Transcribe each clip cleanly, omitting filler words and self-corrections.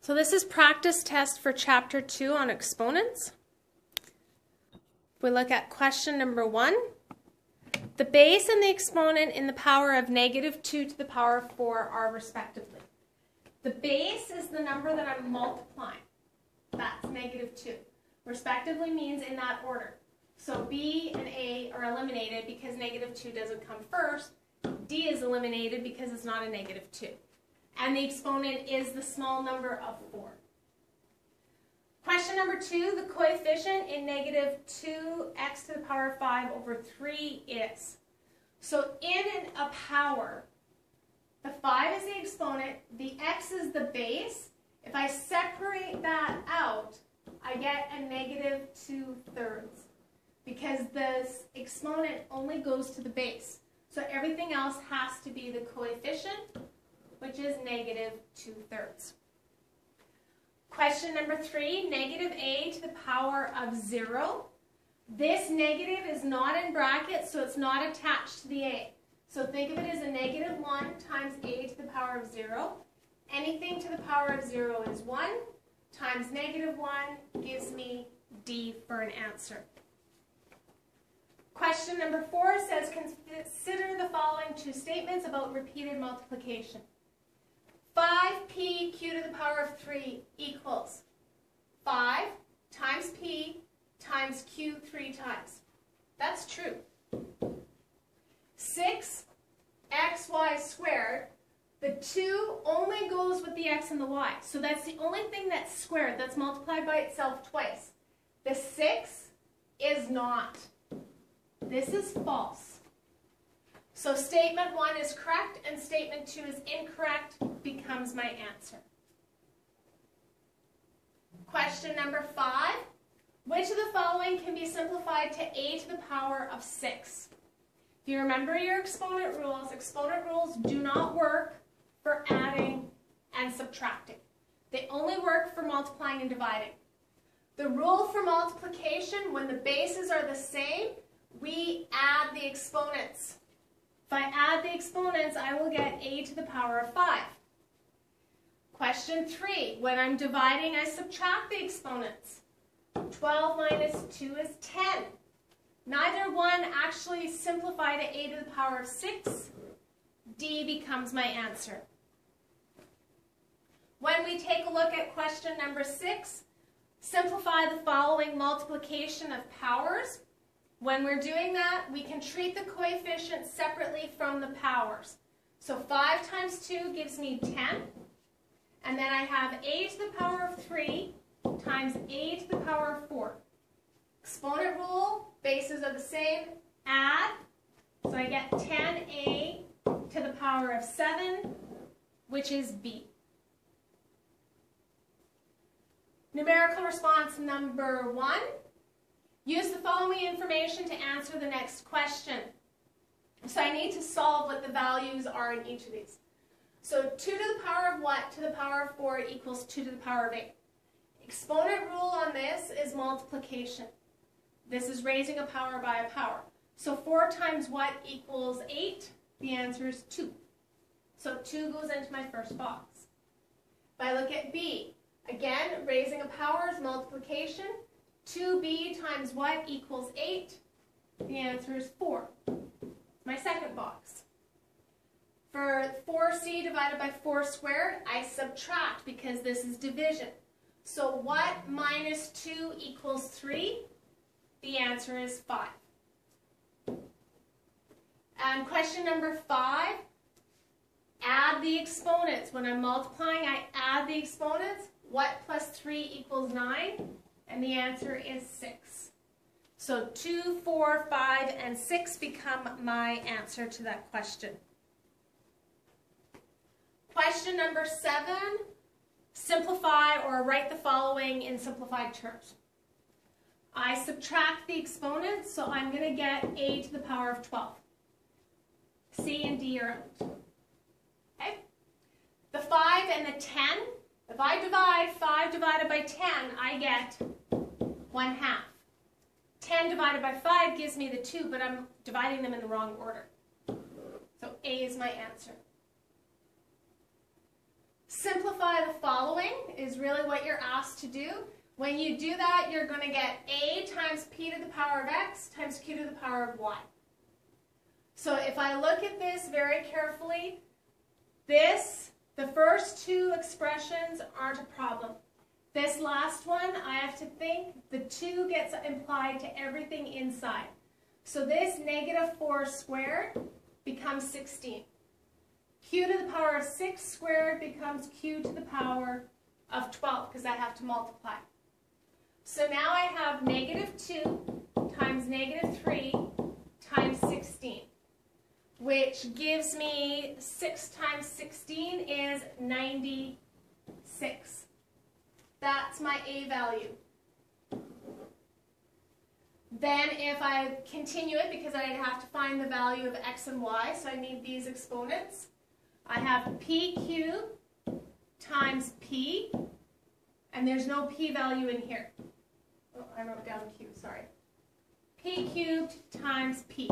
So this is practice test for chapter 2 on exponents. We look at question number 1. The base and the exponent in the power of negative 2 to the power of 4 are respectively. The base is the number that I'm multiplying. That's negative 2. Respectively means in that order. So B and A are eliminated because negative 2 doesn't come first. D is eliminated because it's not a negative 2. And the exponent is the small number of 4. Question number 2, the coefficient in negative 2x to the power of 5 over 3 is. So in a power, the 5 is the exponent, the x is the base. If I separate that out, I get a negative 2/3 because the exponent only goes to the base. So everything else has to be the coefficient, which is negative 2/3. Question number 3, negative a to the power of 0. This negative is not in brackets, so it's not attached to the a. So think of it as a negative 1 times a to the power of 0. Anything to the power of 0 is 1 times negative 1 gives me D for an answer. Question number 4 says, consider the following two statements about repeated multiplication. 5p q to the power of 3 equals 5 times p times q 3 times. That's true. 6xy squared, the 2 only goes with the x and the y. So that's the only thing that's squared, that's multiplied by itself twice. The 6 is not. This is false. So statement 1 is correct and statement 2 is incorrect, becomes my answer. Question number 5. Which of the following can be simplified to a to the power of 6? If you remember your exponent rules do not work for adding and subtracting. They only work for multiplying and dividing. The rule for multiplication, when the bases are the same, we add the exponents. If I add the exponents, I will get a to the power of 5. Question 3, when I'm dividing, I subtract the exponents. 12 minus 2 is 10. Neither one actually simplify to a to the power of 6. D becomes my answer. When we take a look at question number 6, simplify the following multiplication of powers. When we're doing that, we can treat the coefficients separately from the powers. So 5 times 2 gives me 10. And then I have a to the power of 3 times a to the power of 4. Exponent rule, bases are the same, add. So I get 10a to the power of 7, which is B. Numerical response number 1. Use the following information to answer the next question. So I need to solve what the values are in each of these. So 2 to the power of what to the power of 4 equals 2 to the power of 8. Exponent rule on this is multiplication. This is raising a power by a power. So 4 times what equals 8? The answer is 2. So 2 goes into my first box. If I look at B, again, raising a power is multiplication. 2b times what equals 8? The answer is 4. My second box. For 4c divided by 4 squared, I subtract because this is division. So what minus 2 equals 3? The answer is 5. And question number 5, add the exponents. When I'm multiplying, I add the exponents. What plus 3 equals 9? And the answer is 6. So 2, 4, 5, and 6 become my answer to that question. Question number 7, simplify or write the following in simplified terms. I subtract the exponents, so I'm going to get a to the power of 12. C and D are out. Okay? The 5 and the 10, if I divide 5 divided by 10, I get 1/2. 10 divided by 5 gives me the 2, but I'm dividing them in the wrong order. So A is my answer. Simplify the following is really what you're asked to do. When you do that, you're going to get a times p to the power of x times q to the power of y. So if I look at this very carefully, the first two expressions aren't a problem. This last one, I have to think the 2 gets implied to everything inside. So this negative 4 squared becomes 16. Q to the power of 6 squared becomes q to the power of 12 because I have to multiply. So now I have negative 2 times negative 3 times 16, which gives me 6 times 16 is 96. That's my A value. Then if I continue it, because I have to find the value of x and y, so I need these exponents, I have p cubed times p, and there's no p value in here. Oh, I wrote down q, sorry. P cubed times p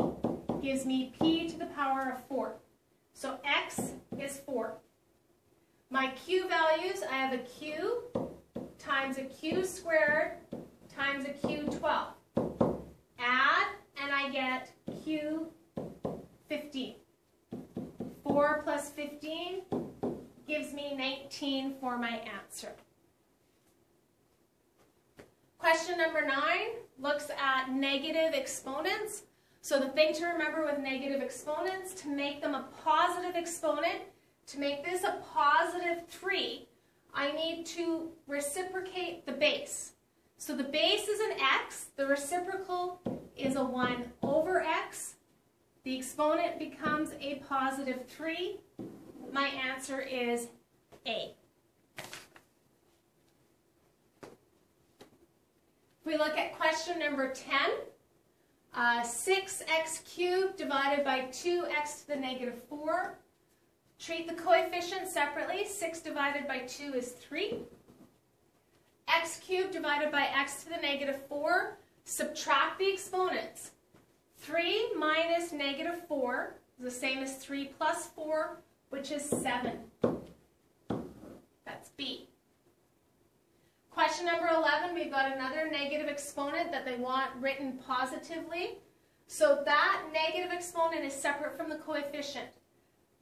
gives me p to the power of 4. So x is 4. My q values, I have a q times a q squared times a q 12. Add, and I get q 15. 4 plus 15 gives me 19 for my answer. Question number 9 looks at negative exponents. So the thing to remember with negative exponents, to make them a positive exponent, to make this a positive 3, I need to reciprocate the base. So the base is an x, the reciprocal is a 1 over x. The exponent becomes a positive 3. My answer is A. If we look at question number 10, 6x cubed divided by 2x to the negative 4. Treat the coefficients separately. 6 divided by 2 is 3. X cubed divided by x to the negative 4. Subtract the exponents. 3 minus negative 4 is the same as 3 plus 4, which is 7. That's B. Question number 11, we've got another negative exponent that they want written positively. So that negative exponent is separate from the coefficient.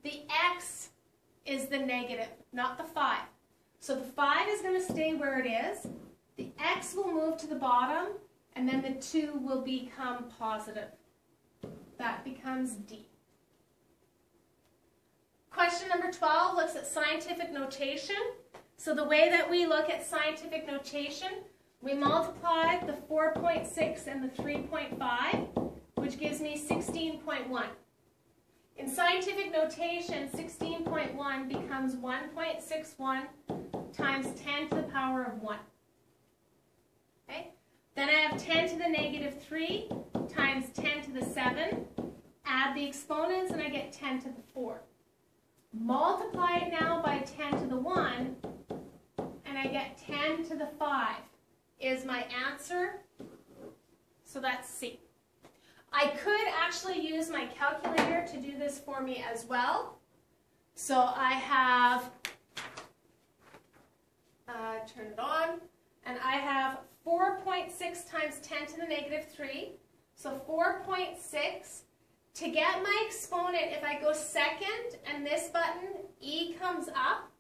The x is the negative, not the 5. So the 5 is going to stay where it is. The x will move to the bottom, and then the 2 will become positive. That becomes D. Question number 12 looks at scientific notation. So the way that we look at scientific notation, we multiply the 4.6 and the 3.5, which gives me 16.1. In scientific notation, 16.1 becomes 1.61 times 10 to the power of 1. Okay? Then I have 10 to the negative 3 times 10 to the 7. Add the exponents and I get 10 to the 4. Multiply it now by 10 to the 1 and I get 10 to the 5 is my answer. So that's C. I could actually use my calculator to do this for me as well. So I have, turn it on, and I have 4.6 times 10 to the negative 3. So 4.6. To get my exponent, if I go second and this button, E comes up.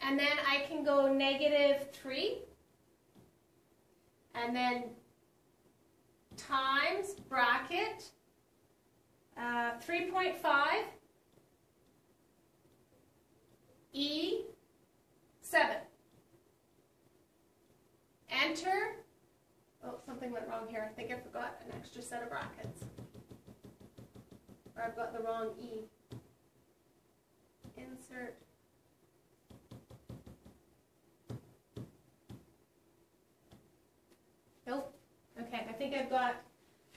And then I can go negative 3. And then times bracket 3.5 E 7. Enter. Oh, something went wrong here. I think I forgot an extra set of brackets. Or I've got the wrong E. Insert. Nope. Okay, I think I've got,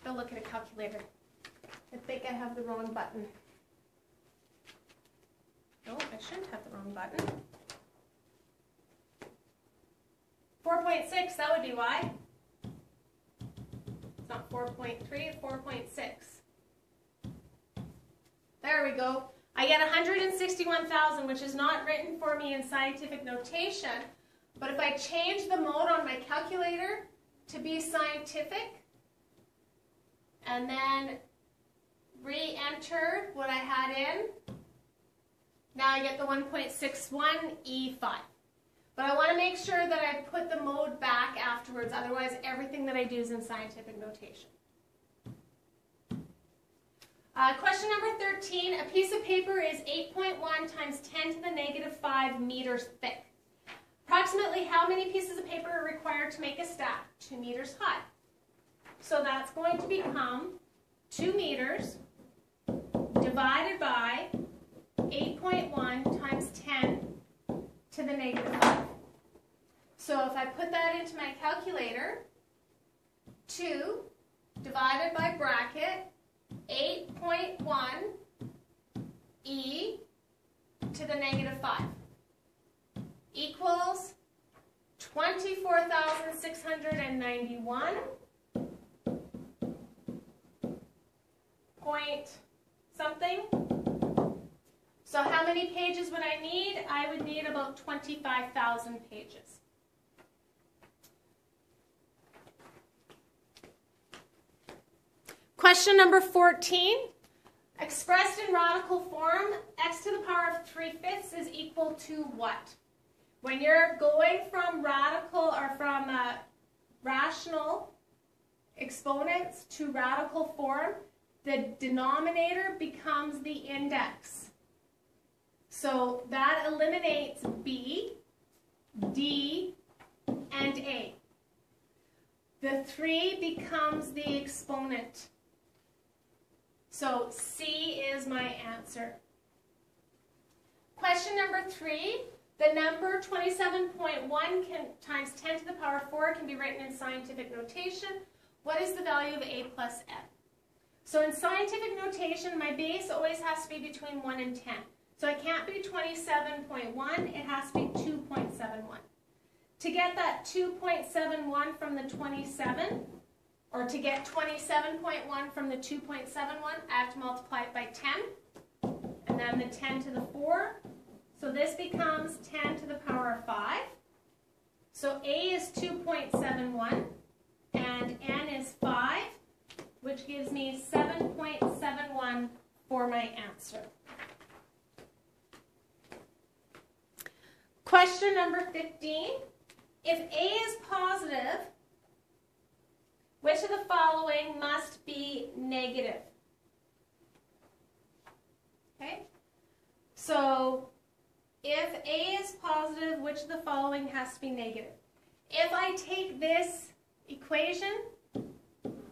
I'll look at a calculator. I think I have the wrong button. No, I shouldn't have the wrong button. 4.6, that would be why. It's not 4.3, 4.6. There we go. I get 161,000, which is not written for me in scientific notation, but if I change the mode on my calculator to be scientific, and then re-enter what I had in, now I get the 1.61 E5. But I want to make sure that I put the mode back afterwards, otherwise everything that I do is in scientific notation. Question number 13, a piece of paper is 8.1 times 10 to the negative 5 meters thick. Approximately how many pieces of paper are required to make a stack 2 meters high? So that's going to become 2 meters divided by 8.1 times 10 to the negative 5. So if I put that into my calculator, 2 divided by bracket 8.1 e to the negative 5 equals 24,691 point something. So how many pages would I need? I would need about 25,000 pages. Question number 14. Expressed in radical form, x to the power of 3/5 is equal to what? When you're going from radical or from rational exponents to radical form, the denominator becomes the index. So that eliminates B, D, and A. The 3 becomes the exponent. So C is my answer. Question number 3. The number 27.1 times 10 to the power of 4 can be written in scientific notation. What is the value of A plus N? So in scientific notation, my base always has to be between 1 and 10. So it can't be 27.1, it has to be 2.71. To get that 2.71 from the 27, or to get 27.1 from the 2.71, I have to multiply it by 10, and then the 10 to the 4. So this becomes 10 to the power of 5. So A is 2.71, and N is 5, which gives me 7.71 for my answer. Question number 15. If A is positive, which of the following must be negative? Okay, so if A is positive, which of the following has to be negative? If I take this equation,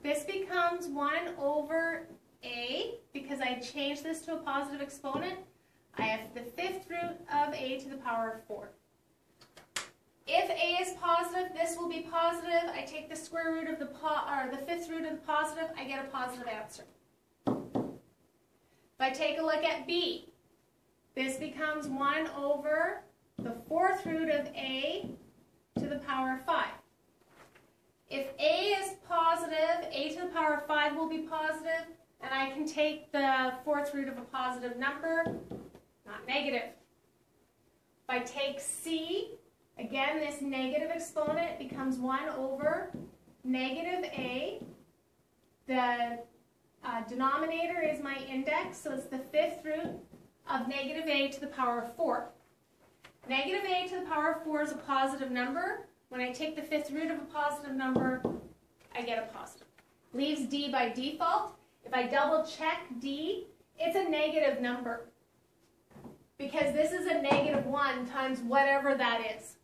this becomes 1 over A, because I changed this to a positive exponent. I have the 5th root of A to the power of 4. If A is positive, this will be positive. I take the square root of the 5th root of the positive, I get a positive answer. If I take a look at B, this becomes 1 over the 4th root of A to the power of 5. If A is positive, A to the power of 5 will be positive, and I can take the 4th root of a positive number, not negative. If I take C, again, this negative exponent becomes 1 over negative A. The denominator is my index, so it's the 5th root of negative A to the power of 4. Negative A to the power of 4 is a positive number. When I take the 5th root of a positive number, I get a positive. Leaves D by default. If I double check D, it's a negative number, because this is a negative 1 times whatever that is.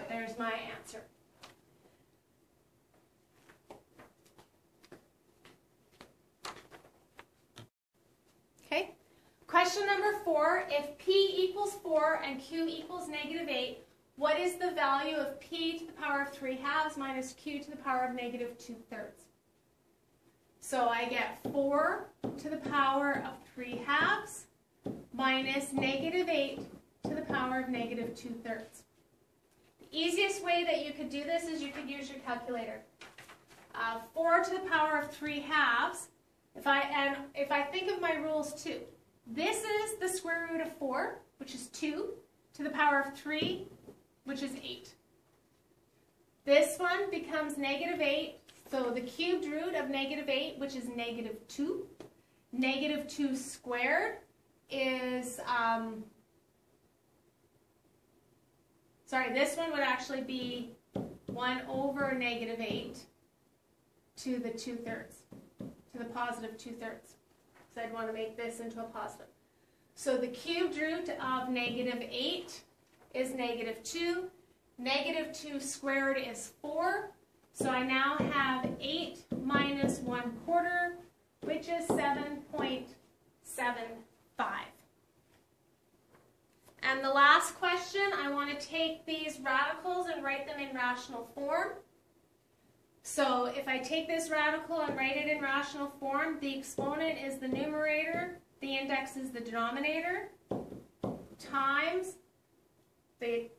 There's my answer. Okay. Question number 4. If P equals 4 and Q equals negative 8, what is the value of P to the power of 3/2 minus Q to the power of negative 2/3? So I get 4 to the power of 3/2 minus negative 8 to the power of negative 2/3. The easiest way that you could do this is you could use your calculator. 4 to the power of 3/2. If I think of my rules too, This is the square root of 4, which is 2, to the power of 3, which is 8. This one becomes negative 8, so the cubed root of negative 8, which is negative 2. Negative 2 squared is, this one would actually be 1 over negative 8 to the 2/3, to the positive 2/3. So I'd want to make this into a positive. So the cubed root of negative 8 is negative 2. Negative 2 squared is 4. So I now have 8 minus 1/4, which is 7.75. And the last question, I want to take these radicals and write them in rational form. So if I take this radical and write it in rational form, the exponent is the numerator, the index is the denominator, times the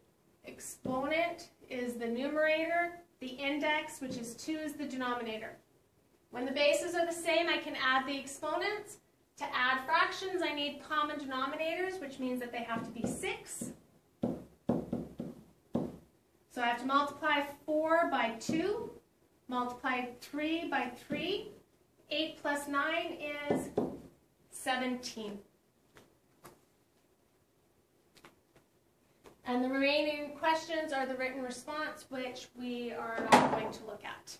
exponent is the numerator, the index, which is 2, is the denominator. When the bases are the same, I can add the exponents. To add fractions, I need common denominators, which means that they have to be 6. So I have to multiply 4 by 2, multiply 3 by 3. 8 plus 9 is 17. And the remaining questions are the written response, which we are not going to look at.